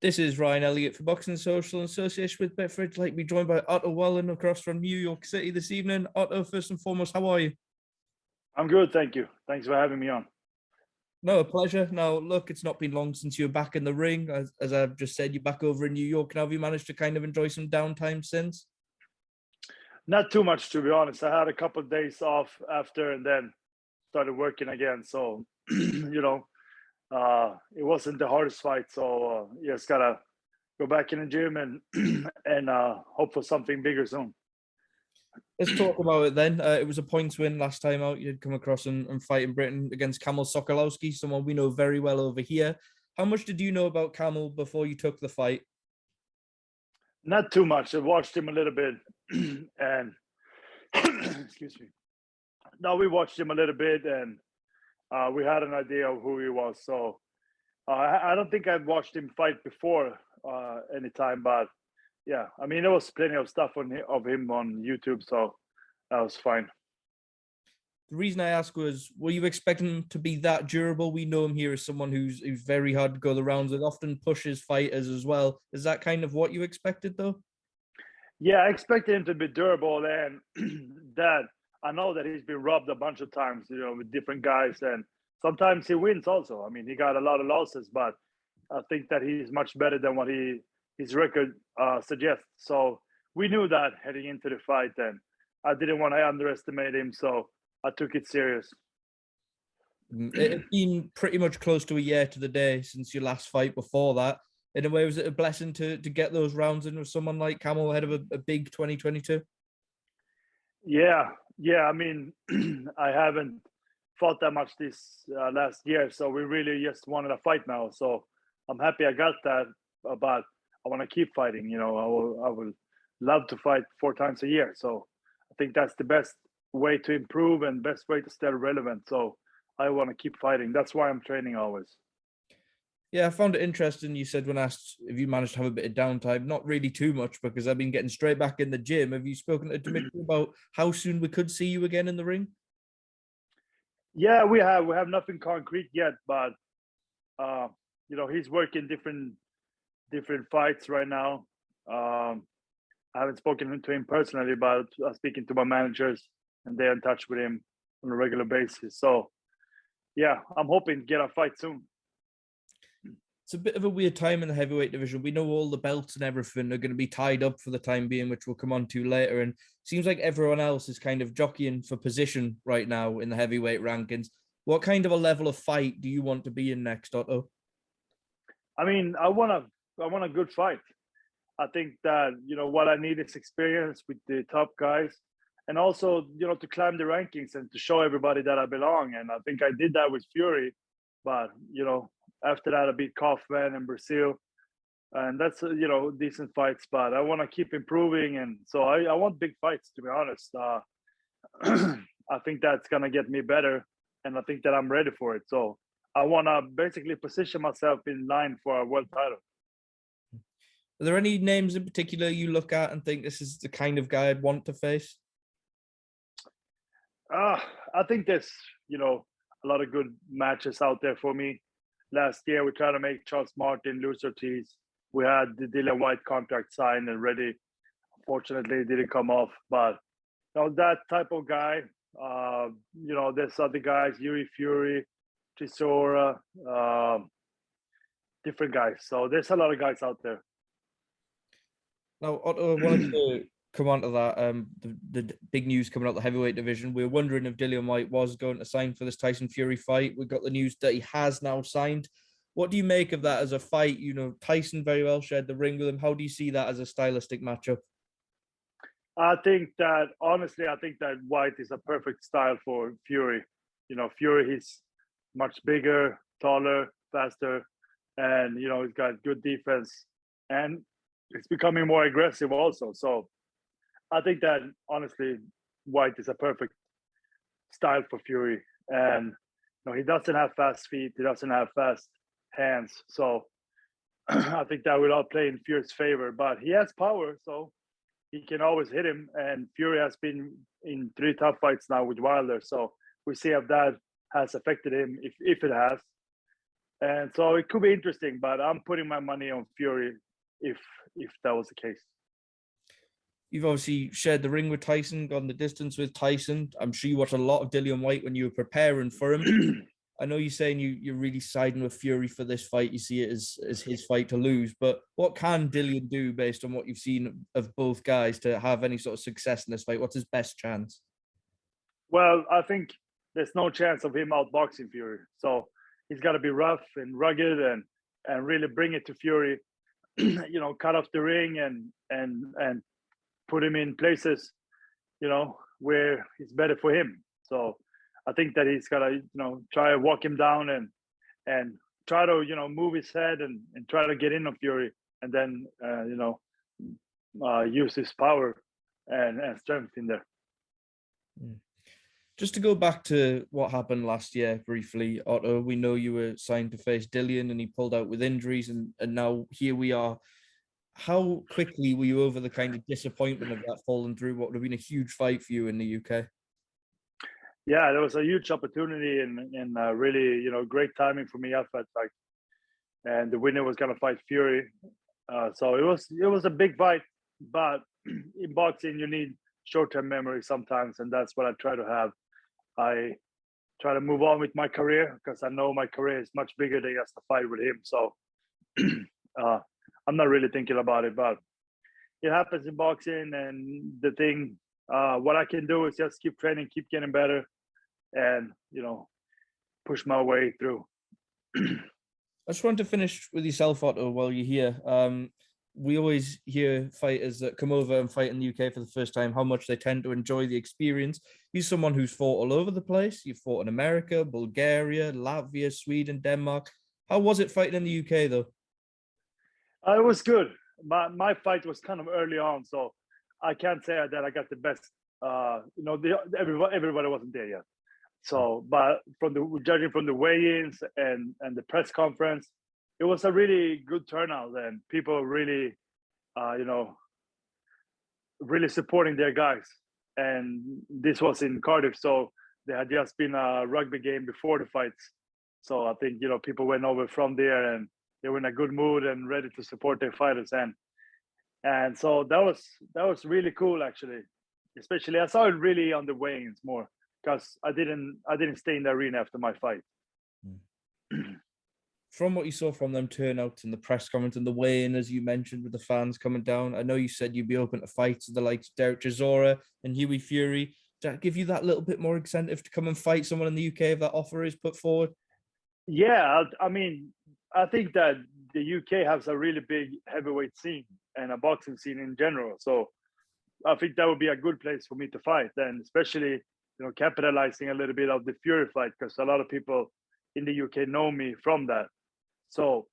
This is Ryan Elliott for Boxing Social in association with Betfred. Like, be joined by Otto Wallin across from New York City this evening. Otto, first and foremost, how are you? I'm good, thank you. Thanks for having me on. No, a pleasure. Now, look, it's not been long since you were back in the ring. As I've just said, you're back over in New York. Now, have you managed to kind of enjoy some downtime since? Not too much, to be honest. I had a couple of days off after, and then started working again. So, it wasn't the hardest fight. So, just gotta go back in the gym and and hope for something bigger soon. Let's talk about it then. It was a points win last time out. You did come across and fight in Britain against Kamil Sokolowski, someone we know very well over here. How much did you know about Kamil before you took the fight? Not too much. I watched him a little bit, and excuse me. No, we watched him a little bit, and we had an idea of who he was. So I don't think I've watched him fight before any time, but yeah, I mean there was plenty of stuff of him on YouTube, so that was fine. The reason I ask was, were you expecting him to be that durable? We know him here as someone who's very hard to go the rounds with, often pushes fighters as well. Is that kind of what you expected, though? Yeah, I expected him to be durable, and that I know that he's been robbed a bunch of times, with different guys, and sometimes he wins also. I mean, he got a lot of losses, but I think that he's much better than what his record suggests. So we knew that heading into the fight, and I didn't want to underestimate him, so I took it serious. It's been pretty much close to a year to the day since your last fight before that. In a way, was it a blessing to get those rounds in with someone like Kamil ahead of a big 2022? Yeah. I mean, I haven't fought that much this last year, so we really just wanted a fight now. So I'm happy I got that, but I want to keep fighting. I will love to fight 4 times a year. So I think that's the best way to improve and best way to stay relevant. So I want to keep fighting. That's why I'm training always. Yeah, I found it interesting. You said when asked if you managed to have a bit of downtime, not really too much because I've been getting straight back in the gym. Have you spoken to Dimitri about how soon we could see you again in the ring? Yeah, we have nothing concrete yet, but he's working different fights right now. I haven't spoken to him personally, but I'm speaking to my managers, and they're in touch with him on a regular basis. So yeah, I'm hoping to get a fight soon. It's a bit of a weird time in the heavyweight division. We know all the belts and everything are going to be tied up for the time being, which we'll come on to later. And it seems like everyone else is kind of jockeying for position right now in the heavyweight rankings. What kind of a level of fight do you want to be in next, Otto? I mean, I want a good fight. I think that what I need is experience with the top guys, and also to climb the rankings and to show everybody that I belong. And I think I did that with Fury, but after that I beat Kaufman in Brazil, and that's decent fights. But I want to keep improving, and so I want big fights, to be honest. I think that's gonna get me better, and I think that I'm ready for it. So I want to basically position myself in line for a world title. Are there any names in particular you look at and think this is the kind of guy I'd want to face? I think there's a lot of good matches out there for me. Last year we tried to make Charles Martin lose Ortiz. We had the Dillian Whyte contract signed and ready. Unfortunately, it didn't come off. But that type of guy. There's other guys, Yuri Fury, Chisora, different guys. So there's a lot of guys out there. Now, Otto, I wanted to come on to that. The big news coming out of the heavyweight division. We were wondering if Dillian Whyte was going to sign for this Tyson Fury fight. We got the news that he has now signed. What do you make of that as a fight? Tyson very well shared the ring with him. How do you see that as a stylistic matchup? I think that Whyte is a perfect style for Fury. Fury, he's much bigger, taller, faster, and he's got good defense, and it's becoming more aggressive also. So I think that honestly, Whyte is a perfect style for Fury, and he doesn't have fast feet, he doesn't have fast hands, so I think that will all play in Fury's favor. But he has power, so he can always hit him. And Fury has been in 3 tough fights now with Wilder, so we see if that has affected him, if it has. and so it could be interesting. But I'm putting my money on Fury if that was the case. You've obviously shared the ring with Tyson, gone the distance with Tyson. I'm sure you watched a lot of Dillian Whyte when you were preparing for him. I know you're saying you're really siding with Fury for this fight. You see it as his fight to lose. But what can Dillian do based on what you've seen of both guys to have any sort of success in this fight? What's his best chance? Well, I think there's no chance of him outboxing Fury. So he's got to be rough and rugged and really bring it to Fury. You know, cut off the ring and put him in places, you know, where it's better for him. So I think that he's got to, you know, try to walk him down and try to, you know, move his head and try to get in on Fury, and then you know, use his power and strength in there. Just to go back to what happened last year briefly, Otto, we know you were signed to face Dillian and he pulled out with injuries, and now here we are. How quickly were you over the kind of disappointment of that falling through what would have been a huge fight for you in the UK? Yeah, there was a huge opportunity and really, you know, great timing for me. I felt like, and the winner was gonna fight Fury, so it was a big fight. But in boxing, you need short-term memory sometimes, and that's what I try to have. I try to move on with my career because I know my career is much bigger than just a fight with him. So I'm not really thinking about it, but it happens in boxing. And the thing, what I can do is just keep training, keep getting better, and, you know, push my way through. I just want to finish with yourself, Otto, while you're here. We always hear fighters that come over and fight in the UK for the first time, how much they tend to enjoy the experience. He's someone who's fought all over the place. You've fought in America, Bulgaria, Latvia, Sweden, Denmark. How was it fighting in the UK, though? It was good. My fight was kind of early on, so I can't say that I got the best. You know, everybody wasn't there yet. So, but judging from the weigh-ins and the press conference, it was a really good turnout, and people really, you know, really supporting their guys. And this was in Cardiff, so there had just been a rugby game before the fights. So I think, you know, people went over from there and they were in a good mood and ready to support their fighters. And so that was really cool, actually. Especially I saw it really on the weigh-ins more because I didn't stay in the arena after my fight. From what you saw from them turnouts and the press conference and the weigh-in, as you mentioned, with the fans coming down, I know you said you'd be open to fights with the likes of Derek Chisora and Hughie Fury. Does that give you that little bit more incentive to come and fight someone in the UK if that offer is put forward? Yeah, I mean, I think that the UK has a really big heavyweight scene and a boxing scene in general. So I think that would be a good place for me to fight, and especially, you know, capitalizing a little bit of the Fury fight because a lot of people in the UK know me from that. So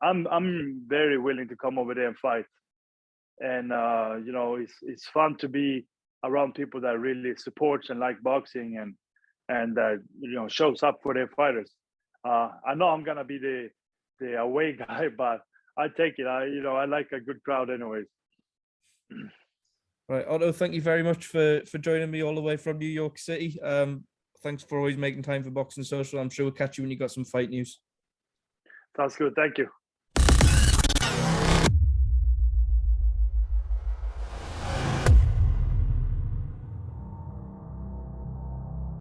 I'm very willing to come over there and fight, and you know, it's fun to be around people that really supports and like boxing and you know, shows up for their fighters. I know I'm gonna be the away guy, but I take it. I like a good crowd, anyways. Right, Otto, thank you very much for joining me all the way from New York City. Thanks for always making time for Boxing Social. I'm sure we'll catch you when you got some fight news. Sounds good. Thank you.